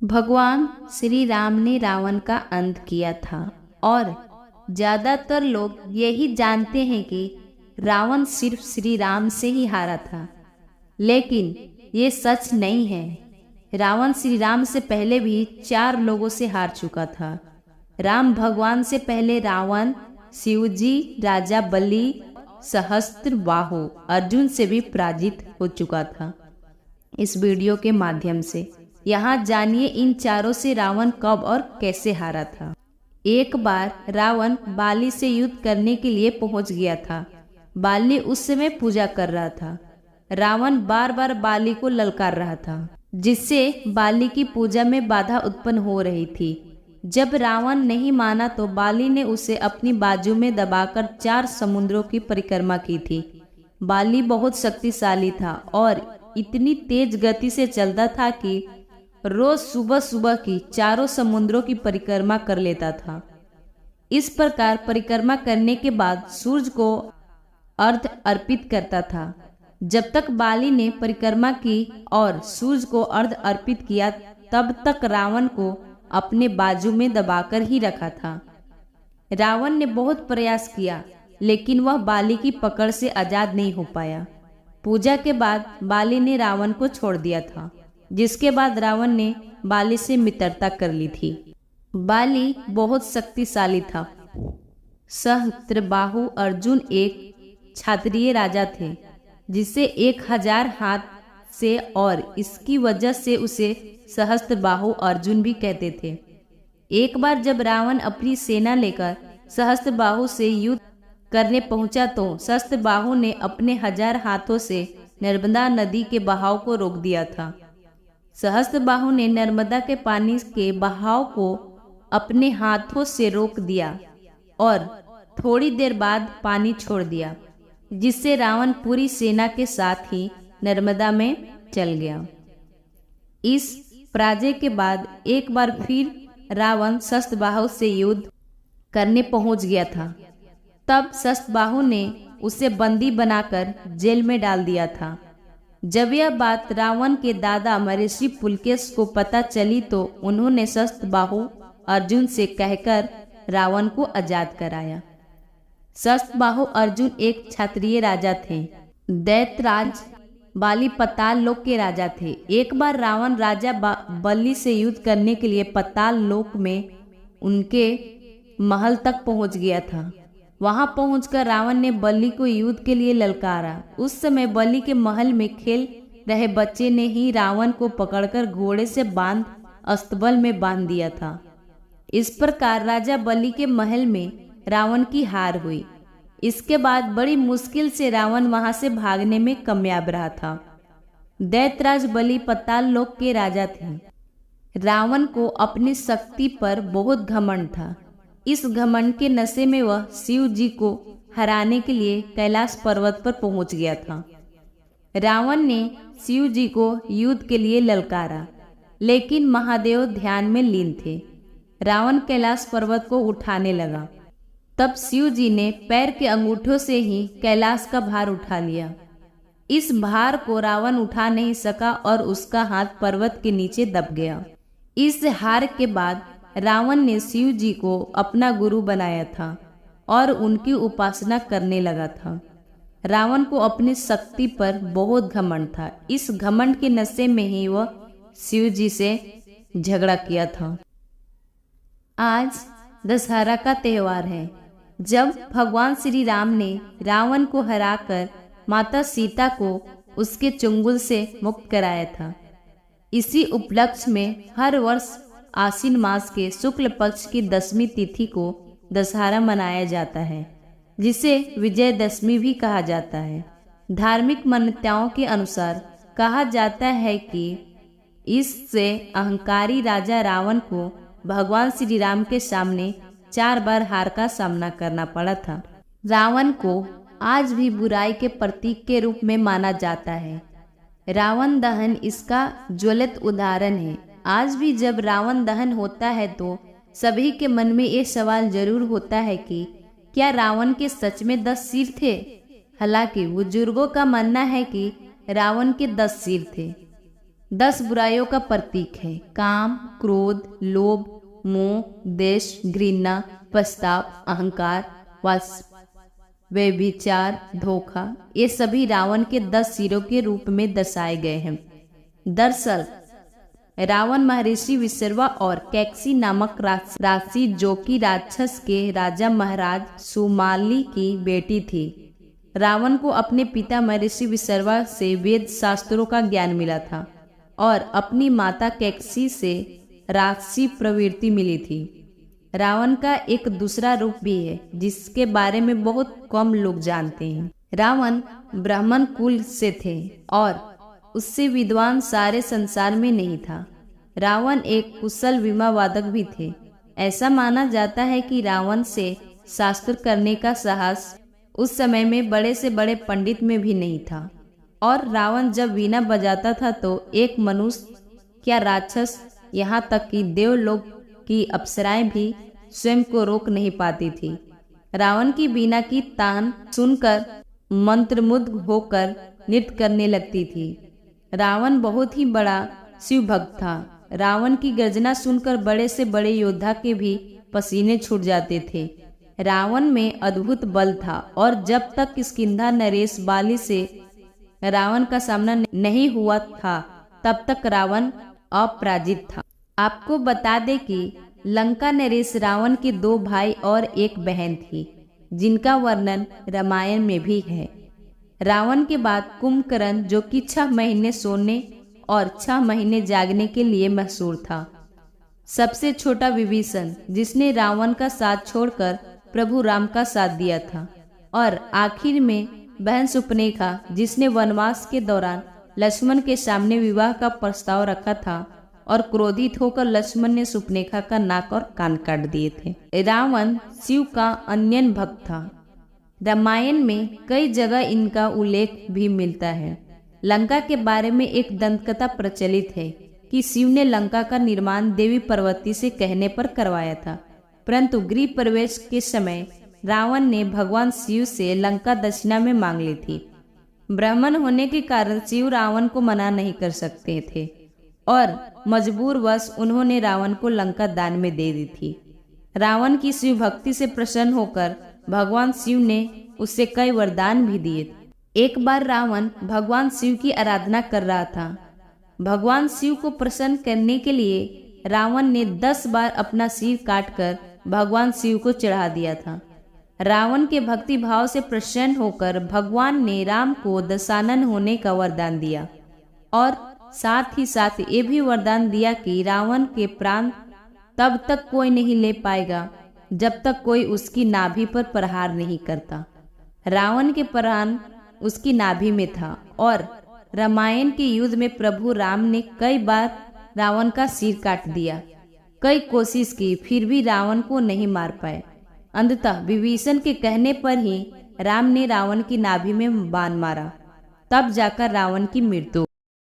भगवान श्री राम ने रावण का अंत किया था और ज्यादातर लोग यही जानते हैं कि रावण सिर्फ श्री राम से ही हारा था, लेकिन ये सच नहीं है। रावण श्री राम से पहले भी 4 लोगों से हार चुका था। राम भगवान से पहले रावण, शिवजी, राजा बलि, सहस्त्रबाहु अर्जुन से भी पराजित हो चुका था। इस वीडियो के माध्यम से यहाँ जानिए इन चारों से रावण कब और कैसे हारा था। एक बार रावण बाली से युद्ध करने के लिए पहुंच गया था। बाली उस समय पूजा कर रहा था। रावण बार बार बाली को ललकार रहा था, जिससे बाली की पूजा में बाधा उत्पन्न हो रही थी। जब रावण नहीं माना तो बाली ने उसे अपनी बाजू में दबाकर 4 समुद्रों की परिक्रमा की थी। बाली बहुत शक्तिशाली था और इतनी तेज गति से चलता था कि रोज सुबह सुबह की 4 समुद्रों की परिक्रमा कर लेता था। इस प्रकार परिक्रमा करने के बाद सूर्य को अर्घ्य अर्पित करता था। जब तक बाली ने परिक्रमा की और सूर्य को अर्घ्य अर्पित किया, तब तक रावण को अपने बाजू में दबाकर ही रखा था। रावण ने बहुत प्रयास किया, लेकिन वह बाली की पकड़ से आजाद नहीं हो पाया। पूजा के बाद बाली ने रावण को छोड़ दिया था, जिसके बाद रावण ने बाली से मित्रता कर ली थी। बाली बहुत शक्तिशाली था। सहस्त्रबाहु अर्जुन एक क्षत्रिय राजा थे, जिसे 1000 हाथ से, और इसकी वजह से उसे सहस्त्रबाहु अर्जुन भी कहते थे। एक बार जब रावण अपनी सेना लेकर सहस्त्रबाहु से युद्ध करने पहुंचा तो सहस्त्रबाहु ने अपने 1000 हाथों से नर्मदा नदी के बहाव को रोक दिया था। सहस्त्रबाहु ने नर्मदा के पानी के बहाव को अपने हाथों से रोक दिया और थोड़ी देर बाद पानी छोड़ दिया, जिससे रावण पूरी सेना के साथ ही नर्मदा में चल गया। इस पराजय के बाद एक बार फिर रावण सहस्त्रबाहु से युद्ध करने पहुंच गया था। तब सहस्त्रबाहु ने उसे बंदी बनाकर जेल में डाल दिया था। जब यह बात रावण के दादा महर्षि पुलकेश को पता चली तो उन्होंने सहस्त्रबाहु अर्जुन से कहकर रावण को आजाद कराया। सहस्त्रबाहु अर्जुन एक क्षत्रिय राजा थे। दैत्यराज बाली पाताल लोक के राजा थे। एक बार रावण राजा बलि से युद्ध करने के लिए पाताल लोक में उनके महल तक पहुंच गया था। वहां पहुंचकर रावण ने बलि को युद्ध के लिए ललकारा। उस समय बलि के महल में खेल रहे बच्चे ने ही रावण को पकड़कर घोड़े से बांध अस्तबल में बांध दिया था। इस प्रकार राजा बलि के महल में रावण की हार हुई। इसके बाद बड़ी मुश्किल से रावण वहां से भागने में कामयाब रहा था। दैत्यराज बलि पाताल लोक के राजा थे। रावण को अपनी शक्ति पर बहुत घमंड था। इस घमंड के नशे में वह शिव जी को हराने के लिए कैलाश पर्वत पर पहुंच गया था। रावण ने शिव जी को युद्ध के लिए ललकारा, लेकिन महादेव ध्यान में लीन थे। रावण कैलाश पर्वत को उठाने लगा। तब शिव जी ने पैर के अंगूठों से ही कैलाश का भार उठा लिया। इस भार को रावण उठा नहीं सका और उसका हाथ पर्वत के नीचे दब गया। इस हार के बाद रावण ने शिव जी को अपना गुरु बनाया था और उनकी उपासना करने लगा था। रावण को अपनी शक्ति पर बहुत घमंड था। इस घमंड के नशे में ही वह शिव जी से झगड़ा किया था। आज दशहरा का त्योहार है, जब भगवान श्री राम ने रावण को हराकर माता सीता को उसके चंगुल से मुक्त कराया था। इसी उपलक्ष्य में हर वर्ष आश्विन मास के शुक्ल पक्ष की 10वीं तिथि को दशहरा मनाया जाता है, जिसे विजयदशमी भी कहा जाता है। धार्मिक मान्यताओं के अनुसार कहा जाता है कि इससे अहंकारी राजा रावण को भगवान श्री राम के सामने 4 बार हार का सामना करना पड़ा था। रावण को आज भी बुराई के प्रतीक के रूप में माना जाता है। रावण दहन इसका ज्वलित उदाहरण है। आज भी जब रावण दहन होता है तो सभी के मन में ये सवाल जरूर होता है कि क्या रावण के सच में 10 सिर थे। हालांकि बुजुर्गों का मानना है कि रावण के 10 सिर थे। 10 बुराइयों का प्रतीक है। काम, क्रोध, लोभ, मोह, देश, घृणा, पश्चाताप, अहंकार, व्यभिचार, धोखा, ये सभी रावण के 10 सिरों के रूप में दर्शाए गए हैं। दरअसल रावण महर्षि विश्रवा और कैकसी नामक राशि जो कि राक्षस के राजा महाराज सुमाली की बेटी थी। रावण को अपने पिता महर्षि विश्रवा से वेद शास्त्रों का ज्ञान मिला था और अपनी माता कैकसी से राक्षसी प्रवृत्ति मिली थी। रावण का एक दूसरा रूप भी है जिसके बारे में बहुत कम लोग जानते हैं। रावण ब्राह्मण कुल से थे और उससे विद्वान सारे संसार में नहीं था। रावण एक कुशल वीणा वादक भी थे। ऐसा माना जाता है कि रावण से शास्त्र करने का साहस उस समय में बड़े से बड़े पंडित में भी नहीं था। और रावण जब वीणा बजाता था तो एक मनुष्य क्या राक्षस, यहाँ तक कि देवलोक की अप्सराएं भी स्वयं को रोक नहीं पाती थी। रावण की वीणा की तान सुनकर मंत्रमुग्ध होकर नृत्य करने लगती थी। रावण बहुत ही बड़ा शिव भक्त था। रावण की गर्जना सुनकर बड़े से बड़े योद्धा के भी पसीने छूट जाते थे। रावण में अद्भुत बल था और जब तक किष्किंधा नरेश बाली से रावण का सामना नहीं हुआ था तब तक रावण अपराजित था। आपको बता दें कि लंका नरेश रावण के 2 भाई और 1 बहन थी जिनका वर्णन रामायण में भी है। रावण के बाद कुंभकर्ण जो कि 6 महीने सोने और 6 महीने जागने के लिए मशहूर था। सबसे छोटा विभीषण जिसने रावण का साथ छोड़कर प्रभु राम का साथ दिया था। और आखिर में बहन सुपनेखा जिसने वनवास के दौरान लक्ष्मण के सामने विवाह का प्रस्ताव रखा था और क्रोधित होकर लक्ष्मण ने सुपनेखा का नाक और कान काट दिए थे। रावण शिव का अन्य भक्त था। रामायण में कई जगह इनका उल्लेख भी मिलता है। लंका के बारे में एक दंतकथा प्रचलित है कि शिव ने लंका का निर्माण देवी पार्वती से कहने पर करवाया था, परंतु गृह प्रवेश के समय रावण ने भगवान शिव से लंका दक्षिणा में मांग ली थी। ब्राह्मण होने के कारण शिव रावण को मना नहीं कर सकते थे और मजबूरवश उन्होंने रावण को लंका दान में दे दी थी। रावण की शिव भक्ति से प्रसन्न होकर भगवान शिव ने उसे कई वरदान भी दिए। एक बार रावण भगवान शिव की आराधना कर रहा था। भगवान शिव को प्रसन्न करने के लिए रावण ने 10 बार अपना सिर काटकर भगवान शिव को चढ़ा दिया था। रावण के भक्ति भाव से प्रसन्न होकर भगवान ने राम को दशानन होने का वरदान दिया और साथ ही साथ ये भी वरदान दिया कि रावण के प्राण तब तक कोई नहीं ले पाएगा जब तक कोई उसकी नाभि पर प्रहार नहीं करता। रावण के प्राण उसकी नाभि में था और रामायण के युद्ध में प्रभु राम ने कई बार रावण का सिर काट दिया। कई कोशिश की फिर भी रावण को नहीं मार पाए। अंततः विभीषण के कहने पर ही राम ने रावण की नाभि में बाण मारा, तब जाकर रावण की मृत्यु।